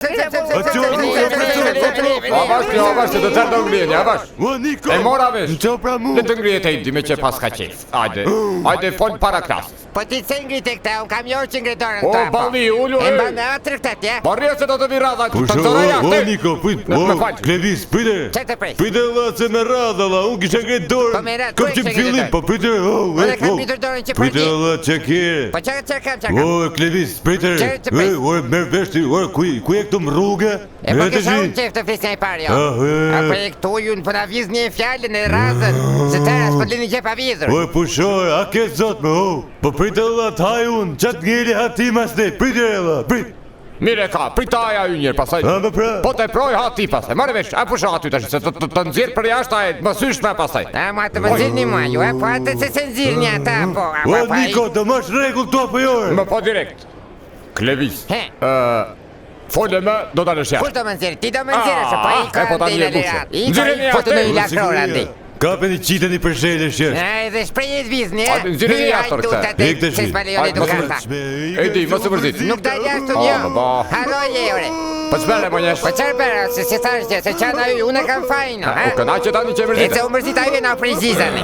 Avash, të të ngrihen, avash. E mora vesh. Le të ngrihet ai di me që pas ka qef. Hajde fol para klas. Po ti se ngrit e këta, unë kam jo që ngritorën O, balli, ullu e mba me atër këtat, ja? Barria se do të vi radha, të të O, Niko, Klevis, prite. Që të pres? Prite la se me radha, la, unë kisha ngrit dorën. Po me radha, Kom që fillim, po prite, Unë kam bitur dorën që prite la që kje. Po që kam? O, Klevis, prite. Merë veshti, ku e këtu më rrugë? E po kisha unë qef të flisë një parë, jo? Apo e këtu ju në përna viz një fjallën e razën, se të as për lini që pa vizër. O, pushoj, a ke zot me, po prite la të haj unë, qatë ngeli hati mas ne, prite la, prit. Mire ka, prita aja ju njërë pasaj. Po të proj hati pasaj, marrë vesh, a pusha hati tash, se të nëzirë për jashtë a e më sysh me pasaj. A, ma të më zirë një mua ju, po atë se nëzirë një ata, po. O, Niko, të mash regull të apo jore. Më po direkt. Klevis. Fole me, do të nëshja. Kush do më nëzirë? Ti do më nëzirë, se po i ka dhe i lirat. I ka i foto në i lakror, andi. Kape një qitën i përshejnë e shesht. Edhe shprejit vizni, e? Nëzirë një aftër këta. Se s'palejonit u kanta. Ejdi, më së mërzit. Nuk da jashtu një. Haroj e ore. Po qëbere, më njesh? Po qërë bera, se thash që, se qana ju, unë e kam fajnë. O këna që tani që mërzit. E se u mërzit a ju e na prej zizani.